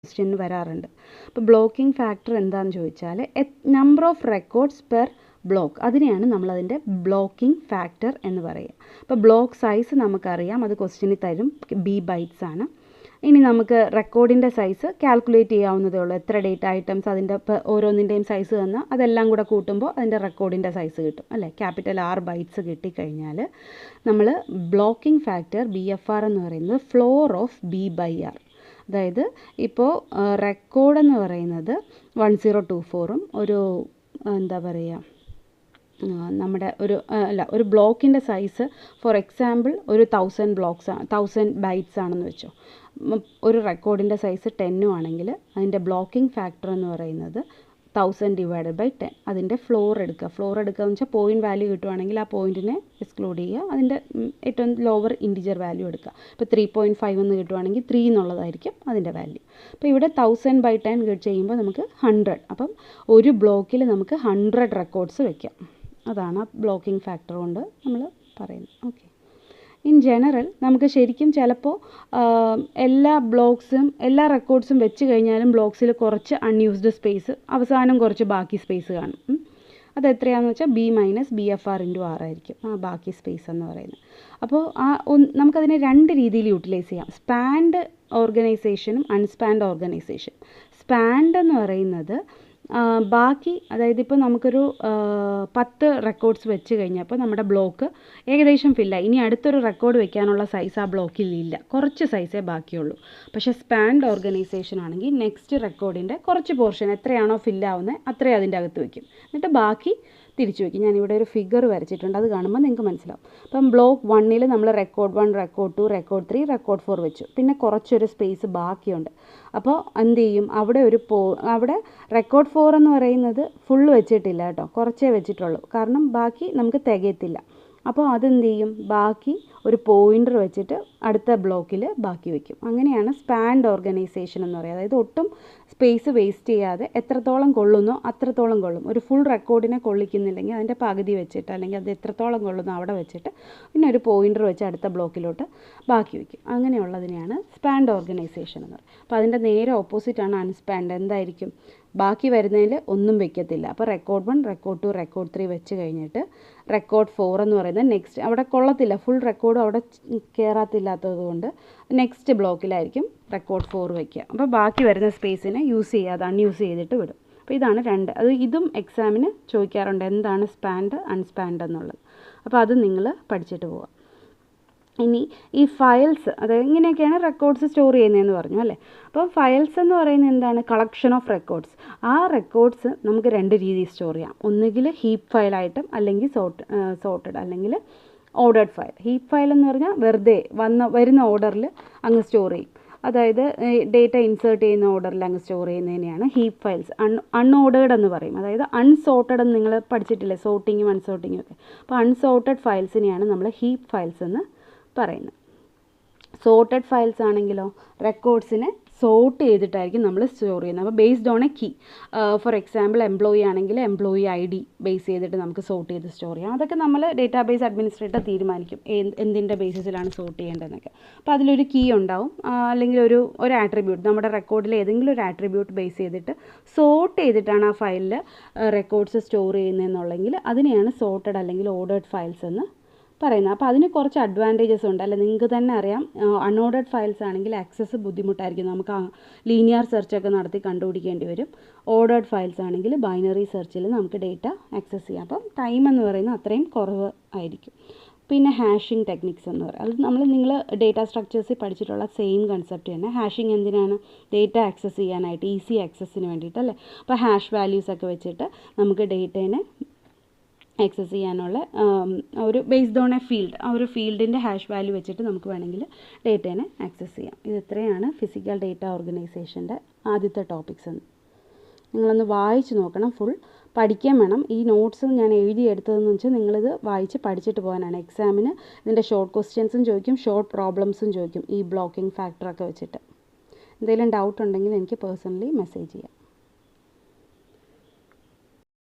Question വരാറുണ്ട്. അപ്പോൾ blocking factor എന്താണെന്ന് ചോദിച്ചാൽ number of records per block, അതിനെയാണ് നമ്മളതിൻ്റെ ബ്ലോക്കിംഗ് ഫാക്ടർ എന്ന് പറയുക. അപ്പോൾ ബ്ലോക്ക് സൈസ് നമുക്കറിയാം, അത് ക്വസ്റ്റ്യനിൽ തരും, B ബൈറ്റ്സ് ആണ്. ഇനി നമുക്ക് റെക്കോർഡിൻ്റെ സൈസ് കാൽക്കുലേറ്റ് ചെയ്യാവുന്നതേ ഉള്ളൂ. എത്ര ഡേറ്റ ഐറ്റംസ് അതിൻ്റെ ഓരോന്നിൻ്റെയും സൈസ് തന്നാൽ അതെല്ലാം കൂടെ കൂട്ടുമ്പോൾ അതിൻ്റെ റെക്കോർഡിൻ്റെ സൈസ് കിട്ടും അല്ലേ. ക്യാപിറ്റൽ R ബൈറ്റ്സ് കിട്ടിക്കഴിഞ്ഞാൽ നമ്മൾ ബ്ലോക്കിംഗ് ഫാക്ടർ BFR എന്ന് പറയുന്നത് ഫ്ലോർ ഓഫ് B/R. അതായത് ഇപ്പോൾ റെക്കോർഡ് എന്ന് പറയുന്നത് 1024ഉം ഒരു എന്താ പറയുക നമ്മുടെ ഒരു ബ്ലോക്കിൻ്റെ സൈസ് ഫോർ എക്സാമ്പിൾ ഒരു 1000 ബൈറ്റ്സ് ആണെന്ന് വെച്ചോ. ഒരു റെക്കോർഡിൻ്റെ സൈസ് 10 ആണെങ്കിൽ അതിൻ്റെ ബ്ലോക്കിംഗ് ഫാക്ടർ എന്ന് പറയുന്നത് 1000 ഡിവൈഡഡ് ബൈ 10. അതിൻ്റെ ഫ്ലോർ എടുക്കുക എന്ന് വെച്ചാൽ പോയിൻറ്റ് വാല്യൂ കിട്ടുവാണെങ്കിൽ ആ പോയിൻറ്റിനെ എക്സ്ക്ലൂഡ് ചെയ്യുക, അതിൻ്റെ ഏറ്റവും ലോവർ ഇൻറ്റിജർ വാല്യൂ എടുക്കുക. ഇപ്പോൾ 3.5 എന്ന് കിട്ടുവാണെങ്കിൽ 3 എന്നുള്ളതായിരിക്കും അതിൻ്റെ വാല്യൂ. അപ്പോൾ ഇവിടെ 1000/10 ചെയ്യുമ്പോൾ നമുക്ക് 100. അപ്പം ഒരു ബ്ലോക്കിൽ നമുക്ക് 100 റെക്കോർഡ്സ് വെക്കാം. അതാണ് ബ്ലോക്കിംഗ് ഫാക്ടർ കൊണ്ട് നമ്മൾ പറയുന്നത്. ഓക്കെ, ഇൻ ജനറൽ നമുക്ക് ശരിക്കും ചിലപ്പോൾ എല്ലാ റെക്കോർഡ്സും വെച്ച് കഴിഞ്ഞാലും ബ്ലോക്സിൽ കുറച്ച് അൺയൂസ്ഡ് സ്പേസ്, അവസാനം കുറച്ച് ബാക്കി സ്പേസ് കാണും. അത് എത്രയാണെന്ന് വെച്ചാൽ B - BFR × R ആയിരിക്കും ആ ബാക്കി സ്പേസ് എന്ന് പറയുന്നത്. അപ്പോൾ നമുക്കതിനെ രണ്ട് രീതിയിൽ യൂട്ടിലൈസ് ചെയ്യാം, സ്പാൻഡ് ഓർഗനൈസേഷനും അൺസ്പാൻഡ് ഓർഗനൈസേഷൻ. സ്പാൻഡ് എന്ന് പറയുന്നത് ബാക്കി, അതായത് ഇപ്പോൾ നമുക്കൊരു 10 റെക്കോർഡ്സ് വെച്ച് കഴിഞ്ഞപ്പോൾ നമ്മുടെ ബ്ലോക്ക് ഏകദേശം ഫില്ലായി. ഇനി അടുത്തൊരു റെക്കോർഡ് വെക്കാനുള്ള സൈസ് ആ ബ്ലോക്കിൽ ഇല്ല, കുറച്ച് സൈസേ ബാക്കിയുള്ളൂ. പക്ഷേ സ്പാൻഡ് ഓർഗനൈസേഷൻ ആണെങ്കിൽ നെക്സ്റ്റ് റെക്കോർഡിൻ്റെ കുറച്ച് പോർഷൻ എത്രയാണോ ഫില്ലാവുന്നത് അത്രയും അതിൻ്റെ അകത്ത് വയ്ക്കും, എന്നിട്ട് ബാക്കി തിരിച്ചു വയ്ക്കും. ഞാനിവിടെ ഒരു ഫിഗർ വരച്ചിട്ടുണ്ട്, അത് കാണുമ്പോൾ നിങ്ങൾക്ക് മനസ്സിലാവും. അപ്പം ബ്ലോക്ക് 1ൽ നമ്മൾ റെക്കോർഡ് 1, റെക്കോർഡ് 2, റെക്കോർഡ് 3, റെക്കോർഡ് 4 വെച്ചു. പിന്നെ കുറച്ചൊരു സ്പേസ് ബാക്കിയുണ്ട്. അപ്പോൾ എന്ത് ചെയ്യും, അവിടെ അവിടെ റെക്കോർഡ് 4 എന്ന് പറയുന്നത് ഫുള്ള് വെച്ചിട്ടില്ല കേട്ടോ, കുറച്ചേ വെച്ചിട്ടുള്ളൂ, കാരണം ബാക്കി നമുക്ക് തികയത്തില്ല. അപ്പോൾ അതെന്ത് ചെയ്യും, ബാക്കി ഒരു പോയിൻ്റർ വെച്ചിട്ട് അടുത്ത ബ്ലോക്കിൽ ബാക്കി വയ്ക്കും. അങ്ങനെയാണ് സ്പാൻഡ് ഓർഗനൈസേഷൻ എന്ന് പറയുന്നത്. അതായത് ഒട്ടും സ്പേസ് വേസ്റ്റ് ചെയ്യാതെ എത്രത്തോളം കൊള്ളുന്നോ അത്രത്തോളം കൊള്ളും. ഒരു ഫുൾ റെക്കോർഡിനെ കൊള്ളിക്കുന്നില്ലെങ്കിൽ അതിൻ്റെ പകുതി വെച്ചിട്ട്, അല്ലെങ്കിൽ അത് എത്രത്തോളം കൊള്ളുന്നോ അവിടെ വെച്ചിട്ട് പിന്നെ ഒരു പോയിൻ്റർ വെച്ച് അടുത്ത ബ്ലോക്കിലോട്ട് ബാക്കി വയ്ക്കും. അങ്ങനെയുള്ളതിനെയാണ് സ്പാൻഡ് ഓർഗനൈസേഷൻ എന്ന് പറയുന്നത്. അപ്പോൾ അതിൻ്റെ നേരെ ഓപ്പോസിറ്റാണ് അൺസ്പാൻഡ്. എന്തായിരിക്കും, ബാക്കി വരുന്നതിൽ ഒന്നും വെക്കത്തില്ല. അപ്പോൾ റെക്കോർഡ് 1, റെക്കോർഡ് 2, റെക്കോർഡ് 3 വെച്ച് കഴിഞ്ഞിട്ട് റെക്കോർഡ് 4 എന്ന് പറയുന്നത് നെക്സ്റ്റ്, അവിടെ കൊള്ളത്തില്ല, ഫുൾ റെക്കോർഡും അവിടെ കയറാത്തില്ലാത്തത് കൊണ്ട് നെക്സ്റ്റ് ബ്ലോക്കിലായിരിക്കും റെക്കോർഡ് 4 വയ്ക്കുക. അപ്പോൾ ബാക്കി വരുന്ന സ്പേസിനെ യൂസ് ചെയ്യാതെ അൺയൂസ് ചെയ്തിട്ട് വിടും. അപ്പോൾ ഇതാണ് രണ്ട്. ഇതും എക്സാമിന് ചോദിക്കാറുണ്ട്, എന്താണ് സ്പാൻഡ് അൺസ്പാൻഡ് എന്നുള്ളത്. അപ്പോൾ അത് നിങ്ങൾ പഠിച്ചിട്ട് പോവുക. ഇനി ഈ ഫയൽസ്, അതായത് ഇങ്ങനെയൊക്കെയാണ് റെക്കോർഡ്സ് സ്റ്റോർ ചെയ്യുന്നതെന്ന് പറഞ്ഞു അല്ലേ. അപ്പോൾ ഫയൽസ് എന്ന് പറയുന്നത് എന്താണ്, കളക്ഷൻ ഓഫ് റെക്കോർഡ്സ്. ആ റെക്കോർഡ്സ് നമുക്ക് രണ്ട് രീതിയിൽ സ്റ്റോർ ചെയ്യാം. ഒന്നുകിൽ ഹീപ്പ് ഫയലായിട്ടും, അല്ലെങ്കിൽ സോർട്ടഡ്, അല്ലെങ്കിൽ ഓർഡേർഡ് ഫയൽ. ഹീപ്പ് ഫയൽ എന്ന് പറഞ്ഞാൽ വെറുതെ വരുന്ന ഓർഡറിൽ അങ്ങ് സ്റ്റോർ ചെയ്യും. അതായത് ഡേറ്റ ഇൻസേർട്ട് ചെയ്യുന്ന ഓർഡറിൽ അങ്ങ് സ്റ്റോർ ചെയ്യുന്നതിനെയാണ് ഹീപ്പ് ഫയൽസ്. അൺഓർഡേർഡ് എന്ന് പറയും. അതായത് അൺസോർട്ടഡ് എന്ന് നിങ്ങൾ പഠിച്ചിട്ടില്ലേ, സോർട്ടിങ്ങും അൺസോർട്ടിങ്ങും ഒക്കെ. അപ്പോൾ അൺസോർട്ടഡ് ഫയൽസിനെയാണ് നമ്മൾ ഹീപ്പ് ഫയൽസ് എന്ന് പറയുന്നത്. സോർട്ടഡ് ഫയൽസ് ആണെങ്കിലോ റെക്കോർഡ്സിനെ സോർട്ട് ചെയ്തിട്ടായിരിക്കും നമ്മൾ സ്റ്റോർ ചെയ്യുന്നത്. അപ്പോൾ based on a key. For example employee ആണെങ്കിൽ എംപ്ലോയി ID ബേസ് ചെയ്തിട്ട് നമുക്ക് സോർട്ട് ചെയ്ത് സ്റ്റോർ ചെയ്യാം. അതൊക്കെ നമ്മൾ ഡേറ്റാബേസ് അഡ്മിനിസ്ട്രേറ്റർ തീരുമാനിക്കും എന്തിൻ്റെ ബേസിസിലാണ് സോർട്ട് ചെയ്യേണ്ടതെന്നൊക്കെ. അപ്പോൾ അതിലൊരു കീ ഉണ്ടാവും, അല്ലെങ്കിൽ ഒരു ആട്രിബ്യൂട്ട്, നമ്മുടെ റെക്കോർഡിൽ ഏതെങ്കിലും ഒരു ആട്രിബ്യൂട്ട് ബേസ് ചെയ്തിട്ട് സോർട്ട് ചെയ്തിട്ടാണ് ആ ഫയലിൽ റെക്കോർഡ്സ് സ്റ്റോർ ചെയ്യുന്നതെന്നുള്ളെങ്കിൽ അതിനെയാണ് സോർട്ടഡ് അല്ലെങ്കിൽ ഓർഡേർഡ് ഫയൽസ് എന്ന് പറയുന്നത്. അപ്പോൾ അതിന് കുറച്ച് അഡ്വാൻറ്റേജസ് ഉണ്ട് അല്ലേ. നിങ്ങൾക്ക് തന്നെ അറിയാം, അൺഓർഡേർഡ് ഫയൽസ് ആണെങ്കിൽ ആക്സസ് ബുദ്ധിമുട്ടായിരിക്കും, നമുക്ക് ലീനിയർ സെർച്ചൊക്കെ നടത്തി കണ്ടുപിടിക്കേണ്ടി വരും. ഓർഡേർഡ് ഫയൽസ് ആണെങ്കിൽ ബൈനറി സെർച്ചിൽ നമുക്ക് ഡേറ്റ ആക്സസ് ചെയ്യാം. അപ്പം ടൈം എന്ന് പറയുന്നത് അത്രയും കുറവ് ആയിരിക്കും. പിന്നെ ഹാഷിംഗ് ടെക്നിക്സ് എന്ന് പറയും, അത് നിങ്ങൾ ഡേറ്റ സ്ട്രക്ചേഴ്സിൽ പഠിച്ചിട്ടുള്ള സെയിം കൺസെപ്റ്റ് തന്നെ. ഹാഷിംഗ് എന്തിനാണ്, ഡേറ്റ ആക്സസ് ചെയ്യാനായിട്ട്, ഈസി ആക്സസിന് വേണ്ടിയിട്ട് അല്ലേ. അപ്പോൾ ഹാഷ് വാല്യൂസ് ഒക്കെ വെച്ചിട്ട് നമുക്ക് ഡേറ്റേനെ ആക്സസ് ചെയ്യാനുള്ള ഒരു ബേസ്ഡ് ഓൺ എ ഫീൽഡ്, ആ ഒരു ഫീൽഡിൻ്റെ ഹാഷ് വാല്യൂ വെച്ചിട്ട് നമുക്ക് വേണമെങ്കിൽ ഡേറ്റേനെ ആക്സസ് ചെയ്യാം. ഇത് ഇത്രയാണ് ഫിസിക്കൽ ഡേറ്റ ഓർഗനൈസേഷൻ്റെ ആദ്യത്തെ ടോപ്പിക്സ് എന്ന്. നിങ്ങളൊന്ന് വായിച്ച് നോക്കണം, ഫുൾ പഠിക്കാൻ വേണം. ഈ നോട്ട്സ് ഞാൻ എഴുതിയെടുത്തതെന്ന് വെച്ചാൽ നിങ്ങളിത് വായിച്ച് പഠിച്ചിട്ട് പോകാനാണ്. എക്സാമിന് ഇതിൻ്റെ ഷോർട്ട് ക്വസ്റ്റ്യൻസും ചോദിക്കും, ഷോർട്ട് പ്രോബ്ലംസും ചോദിക്കും ഈ ബ്ലോക്കിംഗ് ഫാക്ടറൊക്കെ വെച്ചിട്ട്. എന്തെങ്കിലും ഡൗട്ട് ഉണ്ടെങ്കിൽ എനിക്ക് പേഴ്സണലി മെസ്സേജ് ചെയ്യാം.